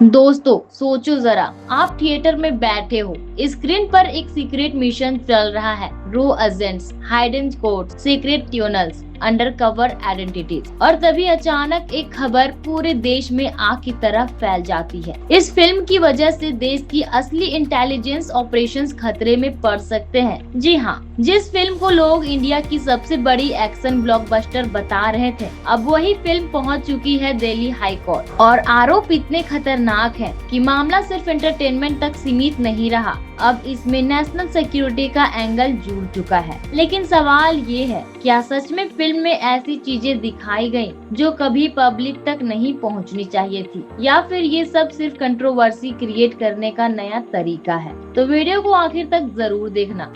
दोस्तों सोचो जरा, आप थिएटर में बैठे हो, स्क्रीन पर एक सीक्रेट मिशन चल रहा है। Raw agents, hidden code, secret tunnels, undercover identities, और तभी अचानक एक खबर पूरे देश में आग की तरह फैल जाती है। इस फिल्म की वजह से देश की असली इंटेलिजेंस ऑपरेशंस खतरे में पड़ सकते हैं। जी हाँ, जिस फिल्म को लोग इंडिया की सबसे बड़ी एक्शन ब्लॉकबस्टर बता रहे थे, अब वही फिल्म पहुंच चुकी है दिल्ली हाई कोर्ट। और आरोप इतने खतरनाक है कि मामला सिर्फ एंटरटेनमेंट तक सीमित नहीं रहा, अब इसमें नेशनल सिक्योरिटी का एंगल जुड़ चुका है। लेकिन सवाल ये है, क्या सच में फिल्म में ऐसी चीजें दिखाई गयी जो कभी पब्लिक तक नहीं पहुंचनी चाहिए थी, या फिर ये सब सिर्फ कंट्रोवर्सी क्रिएट करने का नया तरीका है? तो वीडियो को आखिर तक जरूर देखना।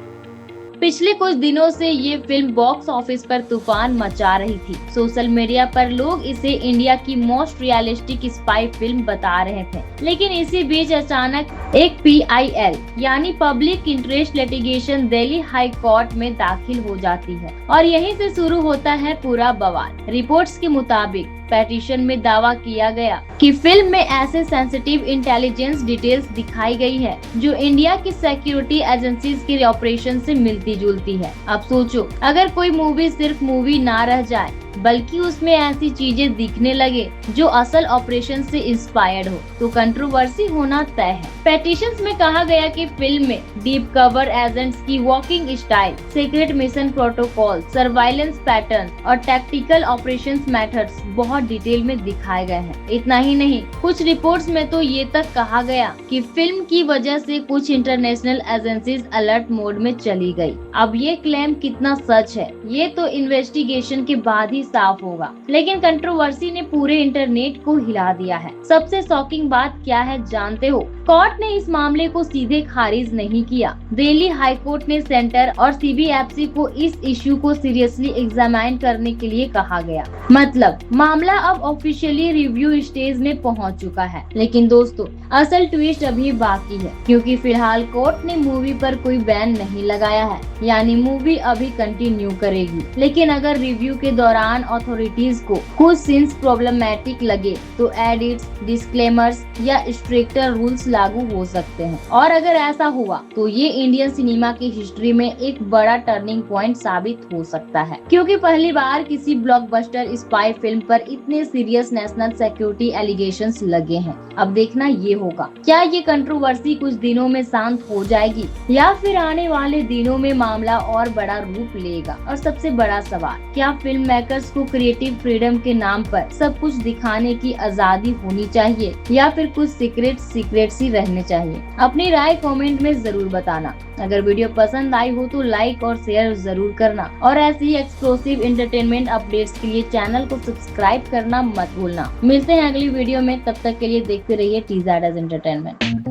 पिछले कुछ दिनों से ये फिल्म बॉक्स ऑफिस पर तूफान मचा रही थी। सोशल मीडिया पर लोग इसे इंडिया की मोस्ट रियलिस्टिक स्पाई फिल्म बता रहे थे। लेकिन इसी बीच अचानक एक PIL यानी public interest litigation Delhi high court में दाखिल हो जाती है और यहीं से शुरू होता है पूरा बवाल। रिपोर्ट्स के मुताबिक पेटिशन में दावा किया गया कि फिल्म में ऐसे सेंसिटिव इंटेलिजेंस डिटेल्स दिखाई गई है जो इंडिया की सिक्योरिटी एजेंसीज के ऑपरेशन से मिलती जुलती है। अब सोचो, अगर कोई मूवी सिर्फ मूवी ना रह जाए बल्कि उसमें ऐसी चीजें दिखने लगे जो असल ऑपरेशन से इंस्पायर्ड हो, तो कंट्रोवर्सी होना तय है। पेटिशंस में कहा गया कि फिल्म में डीप कवर एजेंट्स की walking style, secret mission protocol, surveillance pattern और टैक्टिकल ऑपरेशंस मेथड्स बहुत डिटेल में दिखाए गए हैं। इतना ही नहीं, कुछ रिपोर्ट्स में तो ये तक कहा गया कि फिल्म की वजह से कुछ इंटरनेशनल एजेंसीज अलर्ट मोड में चली गई। अब ये क्लेम कितना सच है, ये तो इन्वेस्टिगेशन के बाद ही साफ होगा। लेकिन कंट्रोवर्सी ने पूरे इंटरनेट को हिला दिया है। सबसे शॉकिंग बात क्या है जानते हो? कोर्ट ने इस मामले को सीधे खारिज नहीं किया। दिल्ली हाई कोर्ट ने सेंटर और CBFC को इस इश्यू को सीरियसली एग्जामाइन करने के लिए कहा गया। मतलब मामला अब ऑफिशियली रिव्यू स्टेज में पहुंच चुका है। लेकिन दोस्तों, असल ट्विस्ट अभी बाकी है, क्योंकि फिलहाल कोर्ट ने मूवी पर कोई बैन नहीं लगाया है, यानी मूवी अभी कंटिन्यू करेगी। लेकिन अगर रिव्यू के दौरान अथॉरिटीज को कुछ सीन्स प्रॉब्लमेटिक लगे तो एडिट्स, डिस्क्लेमर्स या स्ट्रिक्टर रूल्स लागू हो सकते हैं। और अगर ऐसा हुआ तो ये इंडियन सिनेमा की हिस्ट्री में एक बड़ा टर्निंग पॉइंट साबित हो सकता है, क्योंकि पहली बार किसी ब्लॉकबस्टर स्पाई फिल्म पर इतने सीरियस नेशनल सिक्योरिटी एलिगेशंस लगे हैं। अब देखना ये होगा, क्या ये कंट्रोवर्सी कुछ दिनों में शांत हो जाएगी या फिर आने वाले दिनों में मामला और बड़ा रूप लेगा। और सबसे बड़ा सवाल, क्या फिल्म मेकर्स को क्रिएटिव फ्रीडम के नाम पर सब कुछ दिखाने की आजादी होनी चाहिए या फिर कुछ सीक्रेट्स ही रहने चाहिए? अपनी राय कमेंट में जरूर बताना। अगर वीडियो पसंद आई हो तो लाइक और शेयर जरूर करना, और ऐसी ही एक्सक्लूसिव एंटरटेनमेंट अपडेट्स के लिए चैनल को सब्सक्राइब करना मत भूलना। मिलते हैं अगली वीडियो में, तब तक के लिए देखते रहिए TZS एंटरटेनमेंट।